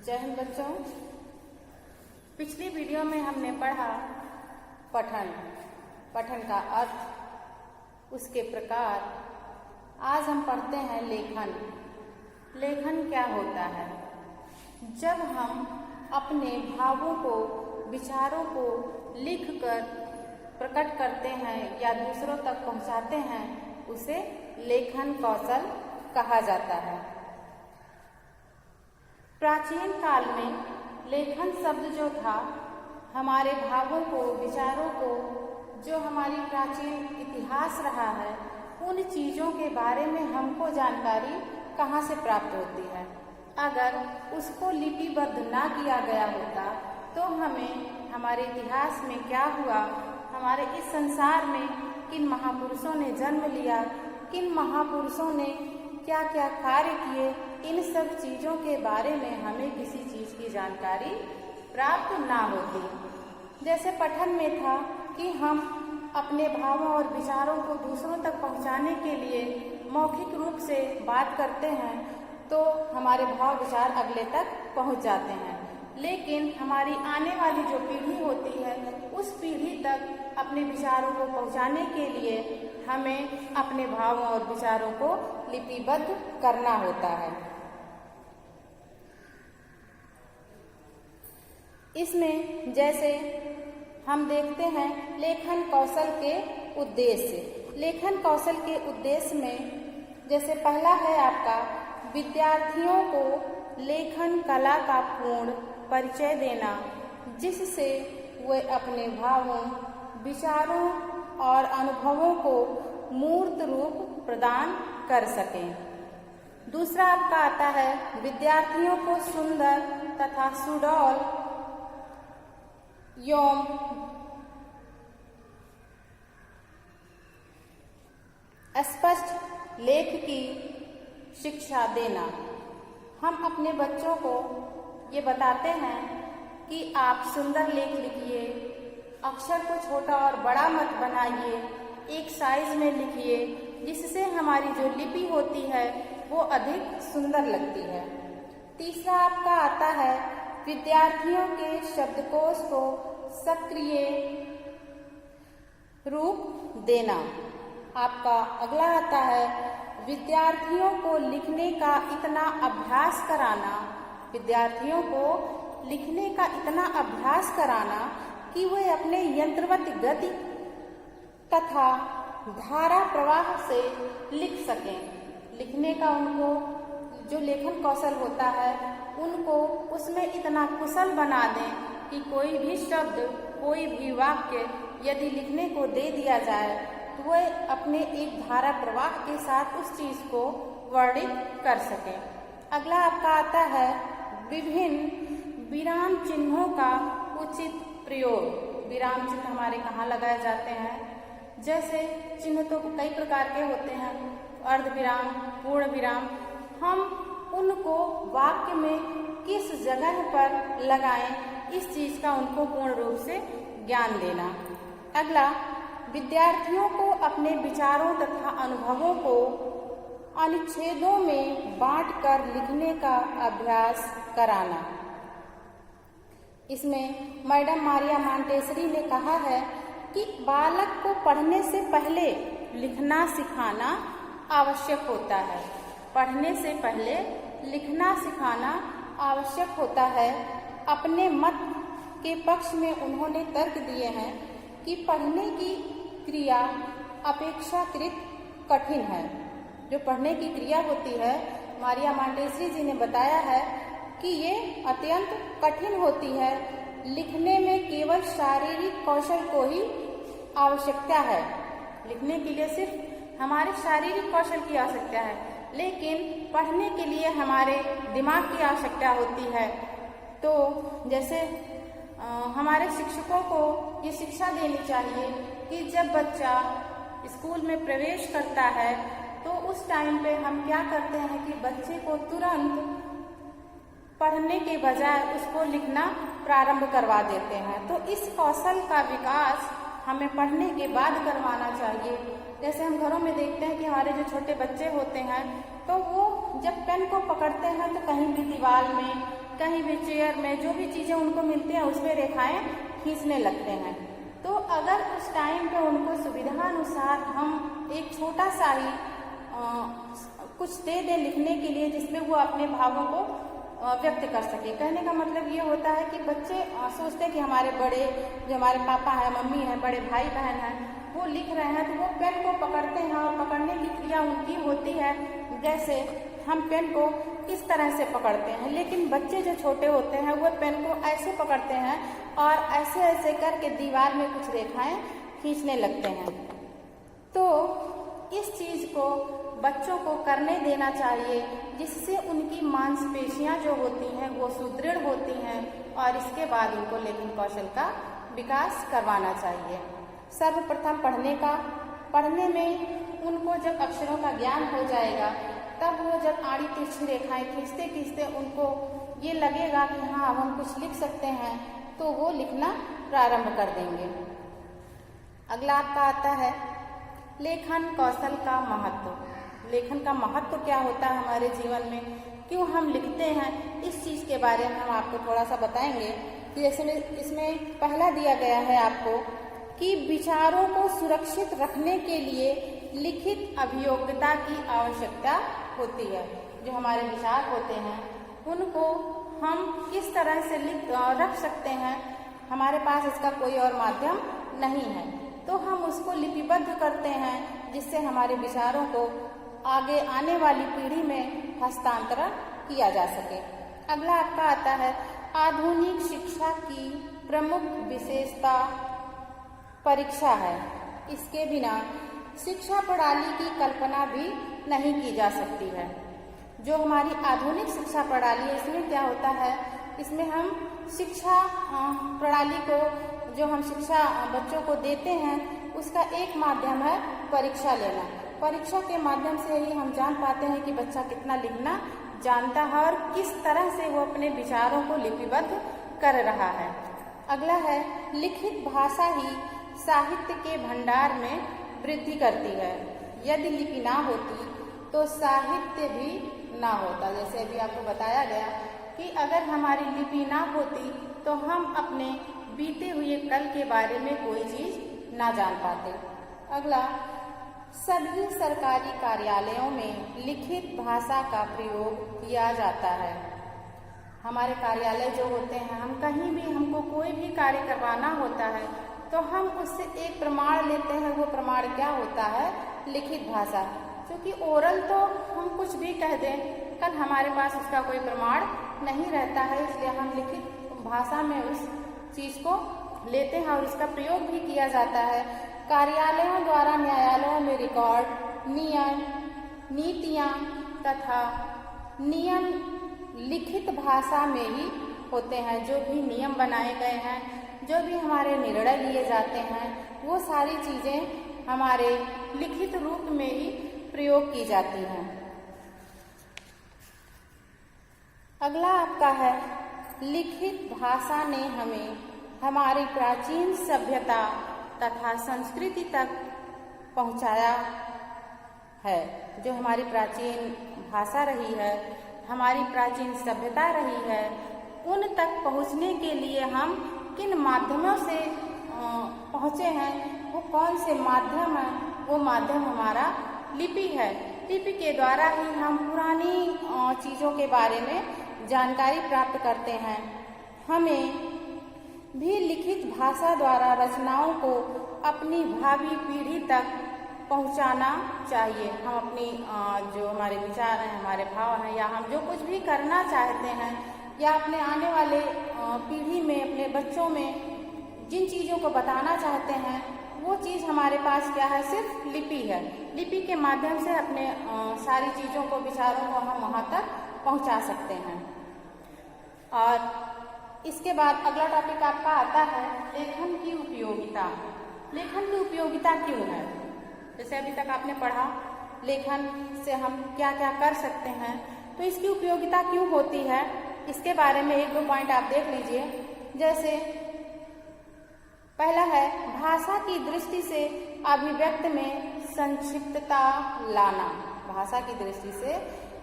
जय हिंद बच्चों। पिछली वीडियो में हमने पढ़ा पठन का अर्थ, उसके प्रकार। आज हम पढ़ते हैं लेखन। लेखन क्या होता है? जब हम अपने भावों को, विचारों को लिखकर प्रकट करते हैं या दूसरों तक पहुंचाते हैं, उसे लेखन कौशल कहा जाता है। प्राचीन काल में लेखन शब्द जो था, हमारे भावों को, विचारों को, जो हमारी प्राचीन इतिहास रहा है, उन चीज़ों के बारे में हमको जानकारी कहाँ से प्राप्त होती है। अगर उसको लिपिबद्ध ना किया गया होता तो हमें हमारे इतिहास में क्या हुआ, हमारे इस संसार में किन महापुरुषों ने जन्म लिया, किन महापुरुषों ने क्या क्या कार्य किए, इन सब चीज़ों के बारे में हमें किसी चीज़ की जानकारी प्राप्त ना होती। जैसे पठन में था कि हम अपने भावों और विचारों को दूसरों तक पहुंचाने के लिए मौखिक रूप से बात करते हैं तो हमारे भाव विचार अगले तक पहुंच जाते हैं। लेकिन हमारी आने वाली जो पीढ़ी होती है, उस पीढ़ी तक अपने विचारों को पहुंचाने के लिए हमें अपने भावों और विचारों को लिपिबद्ध करना होता है। इसमें जैसे हम देखते हैं लेखन कौशल के उद्देश्य। लेखन कौशल के उद्देश्य में जैसे पहला है आपका विद्यार्थियों को लेखन कला का पूर्ण परिचय देना, जिससे वे अपने भावों, विचारों और अनुभवों को मूर्त रूप प्रदान कर सकें। दूसरा आपका आता है विद्यार्थियों को सुंदर तथा सुडौल एवं स्पष्ट लेख की शिक्षा देना। हम अपने बच्चों को ये बताते हैं कि आप सुंदर लेख लिखिए, अक्षर को छोटा और बड़ा मत बनाइए, एक साइज में लिखिए, जिससे हमारी जो लिपि होती है वो अधिक सुंदर लगती है। तीसरा आपका आता है विद्यार्थियों के शब्दकोश को सक्रिय रूप देना। आपका अगला आता है विद्यार्थियों को लिखने का इतना अभ्यास कराना, विद्यार्थियों को लिखने का इतना अभ्यास कराना कि वे अपने यंत्रवत गति तथा धारा प्रवाह से लिख सकें। लिखने का उनको जो लेखन कौशल होता है, उनको उसमें इतना कुशल बना दें कि कोई भी शब्द, कोई भी वाक्य यदि लिखने को दे दिया जाए तो वह अपने एक धारा प्रवाह के साथ उस चीज़ को वर्णित कर सकें। अगला आपका आता है विभिन्न विराम चिन्हों का उचित प्रयोग। विराम चिन्ह हमारे कहाँ लगाए जाते हैं? जैसे चिन्ह तो कई प्रकार के होते हैं, अर्ध विराम, पूर्ण विराम। हम उनको वाक्य में किस जगह पर लगाएं, इस चीज़ का उनको पूर्ण रूप से ज्ञान देना। अगला विद्यार्थियों को अपने विचारों तथा अनुभवों को अनुच्छेदों में बांटकर लिखने का अभ्यास कराना। इसमें मैडम मारिया मॉन्टेसरी ने कहा है कि बालक को पढ़ने से पहले लिखना सिखाना आवश्यक होता है। पढ़ने से पहले लिखना सिखाना आवश्यक होता है। अपने मत के पक्ष में उन्होंने तर्क दिए हैं कि पढ़ने की क्रिया अपेक्षाकृत कठिन है। जो पढ़ने की क्रिया होती है, मारिया मॉन्टेसरी जी ने बताया है कि ये अत्यंत कठिन होती है। लिखने में केवल शारीरिक कौशल को ही आवश्यकता है। लिखने के लिए सिर्फ हमारे शारीरिक कौशल की आवश्यकता है, लेकिन पढ़ने के लिए हमारे दिमाग की आवश्यकता होती है। तो जैसे हमारे शिक्षकों को ये शिक्षा देनी चाहिए कि जब बच्चा स्कूल में प्रवेश करता है तो उस टाइम पे हम क्या करते हैं कि बच्चे को तुरंत पढ़ने के बजाय उसको लिखना प्रारंभ करवा देते हैं। तो इस कौशल का विकास हमें पढ़ने के बाद करवाना चाहिए। जैसे हम घरों में देखते हैं कि हमारे जो छोटे बच्चे होते हैं तो वो जब पेन को पकड़ते हैं तो कहीं भी दीवार में, कहीं भी चेयर में, जो भी चीज़ें उनको मिलती हैं उसमें रेखाएं खींचने लगते हैं। तो अगर उस टाइम पे उनको सुविधानुसार हम एक छोटा सा ही कुछ दे दें लिखने के लिए, जिसमें वो अपने भावों को व्यक्त कर सके। कहने का मतलब ये होता है कि बच्चे सोचते हैं कि हमारे बड़े, जो हमारे पापा हैं, मम्मी हैं, बड़े भाई बहन हैं, वो लिख रहे हैं तो वो पेन को पकड़ते हैं और पकड़ने की क्रिया उनकी होती है जैसे हम पेन को इस तरह से पकड़ते हैं। लेकिन बच्चे जो छोटे होते हैं वो पेन को ऐसे पकड़ते हैं और ऐसे ऐसे करके दीवार में कुछ रेखाएं खींचने लगते हैं। तो इस चीज़ को बच्चों को करने देना चाहिए, जिससे उनकी मांसपेशियां जो होती हैं वो सुदृढ़ होती हैं और इसके बाद उनको लेखन कौशल का विकास करवाना चाहिए। सर्वप्रथम पढ़ने में उनको जब अक्षरों का ज्ञान हो जाएगा, तब वो जब आड़ी तिरछी रेखाएं खींचते खींचते उनको ये लगेगा कि हाँ अब हम कुछ लिख सकते हैं, तो वो लिखना प्रारंभ कर देंगे। अगला आपका आता है लेखन कौशल का महत्व। लेखन का महत्व क्या होता है हमारे जीवन में, क्यों हम लिखते हैं, इस चीज़ के बारे में हम आपको थोड़ा सा बताएंगे। कि जैसे इसमें पहला दिया गया है आपको कि विचारों को सुरक्षित रखने के लिए लिखित अभियोग्यता की आवश्यकता होती है। जो हमारे विचार होते हैं उनको हम किस तरह से रख सकते हैं, हमारे पास इसका कोई और माध्यम नहीं है, तो हम उसको लिपिबद्ध करते हैं जिससे हमारे विचारों को आगे आने वाली पीढ़ी में हस्तांतरण किया जा सके। अगला आपका आता है आधुनिक शिक्षा की प्रमुख विशेषता परीक्षा है। इसके बिना शिक्षा प्रणाली की कल्पना भी नहीं की जा सकती है। जो हमारी आधुनिक शिक्षा प्रणाली है, इसमें क्या होता है, इसमें हम शिक्षा प्रणाली को, जो हम शिक्षा बच्चों को देते हैं, उसका एक माध्यम है परीक्षा लेना। परीक्षा के माध्यम से ही हम जान पाते हैं कि बच्चा कितना लिखना जानता है और किस तरह से वो अपने विचारों को लिपिबद्ध कर रहा है। अगला है लिखित भाषा ही साहित्य के भंडार में वृद्धि करती है। यदि लिपि ना होती तो साहित्य भी ना होता। जैसे अभी आपको बताया गया कि अगर हमारी लिपि ना होती तो हम अपने बीते हुए कल के बारे में कोई चीज ना जान पाते। अगला सभी सरकारी कार्यालयों में लिखित भाषा का प्रयोग किया जाता है। हमारे कार्यालय जो होते हैं, हम कहीं भी, हमको कोई भी कार्य करवाना होता है तो हम उससे एक प्रमाण लेते हैं। वो प्रमाण क्या होता है, लिखित भाषा। क्योंकि ओरल तो हम कुछ भी कह दें, कल हमारे पास उसका कोई प्रमाण नहीं रहता है, इसलिए हम लिखित भाषा में उस चीज को लेते हैं और उसका प्रयोग भी किया जाता है। कार्यालयों द्वारा न्यायालयों में रिकॉर्ड, नियम, नीतियां तथा नियम लिखित भाषा में ही होते हैं। जो भी नियम बनाए गए हैं, जो भी हमारे निर्णय लिए जाते हैं, वो सारी चीजें हमारे लिखित रूप में ही प्रयोग की जाती हैं। अगला आपका है लिखित भाषा ने हमें हमारी प्राचीन सभ्यता तथा संस्कृति तक पहुंचाया है। जो हमारी प्राचीन भाषा रही है, हमारी प्राचीन सभ्यता रही है, उन तक पहुंचने के लिए हम किन माध्यमों से पहुंचे हैं, वो कौन से माध्यम है, वो माध्यम हमारा लिपि है। लिपि के द्वारा ही हम पुरानी चीज़ों के बारे में जानकारी प्राप्त करते हैं। हमें भी लिखित भाषा द्वारा रचनाओं को अपनी भावी पीढ़ी तक पहुंचाना चाहिए। हम अपनी जो हमारे विचार हैं, हमारे भाव हैं, या हम जो कुछ भी करना चाहते हैं, या अपने आने वाले पीढ़ी में, अपने बच्चों में जिन चीज़ों को बताना चाहते हैं, वो चीज़ हमारे पास क्या है, सिर्फ लिपि है। लिपि के माध्यम से अपने सारी चीज़ों को, विचारों को हम वहाँ तक पहुँचा सकते हैं। और इसके बाद अगला टॉपिक आपका आता है लेखन की उपयोगिता। लेखन की उपयोगिता क्यों है? जैसे अभी तक आपने पढ़ा लेखन से हम क्या क्या कर सकते हैं, तो इसकी उपयोगिता क्यों होती है, इसके बारे में एक दो पॉइंट आप देख लीजिए। जैसे पहला है भाषा की दृष्टि से अभिव्यक्ति में संक्षिप्तता लाना। भाषा की दृष्टि से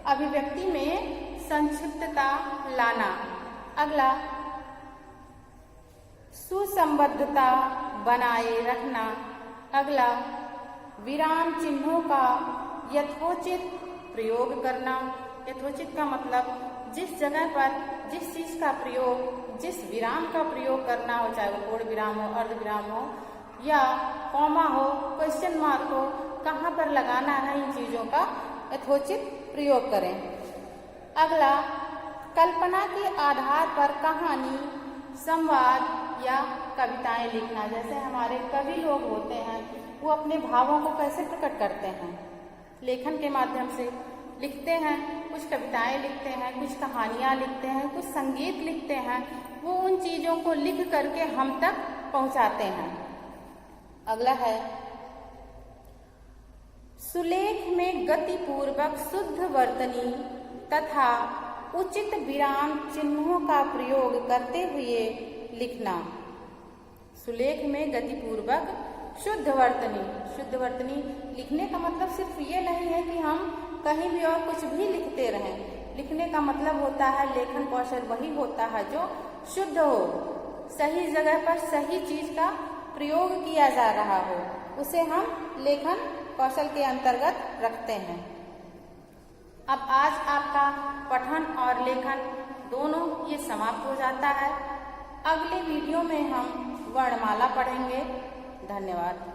अभिव्यक्ति में संक्षिप्तता लाना। अगला, सुसंबद्धता बनाए रखना। अगला, विराम चिन्हों का यथोचित प्रयोग करना। यथोचित का मतलब जिस जगह पर जिस चीज का प्रयोग, जिस विराम का प्रयोग करना हो, चाहे वो पूर्ण विराम हो, अर्ध विराम हो या कॉमा हो, क्वेश्चन मार्क हो, कहाँ पर लगाना है, इन चीजों का यथोचित प्रयोग करें। अगला, कल्पना के आधार पर कहानी, संवाद या कविताएं लिखना। जैसे हमारे कवि लोग होते हैं, वो अपने भावों को कैसे प्रकट करते हैं? लेखन के माध्यम से लिखते हैं। कुछ कविताएं लिखते हैं, कुछ कहानियां लिखते हैं, कुछ संगीत लिखते हैं। वो उन चीजों को लिख करके हम तक पहुंचाते हैं। अगला है, सुलेख में गतिपूर्वक शुद्ध वर्तनी तथा उचित विराम चिन्हों का प्रयोग करते हुए लिखना। सुलेख में गतिपूर्वक शुद्ध वर्तनी। शुद्ध वर्तनी लिखने का मतलब सिर्फ ये नहीं है कि हम कहीं भी और कुछ भी लिखते रहें। लिखने का मतलब होता है, लेखन कौशल वही होता है जो शुद्ध हो, सही जगह पर सही चीज का प्रयोग किया जा रहा हो, उसे हम लेखन कौशल के अंतर्गत रखते हैं। अब आज आपका पठन और लेखन दोनों ये समाप्त हो जाता है। अगले वीडियो में हम वर्णमाला पढ़ेंगे। धन्यवाद।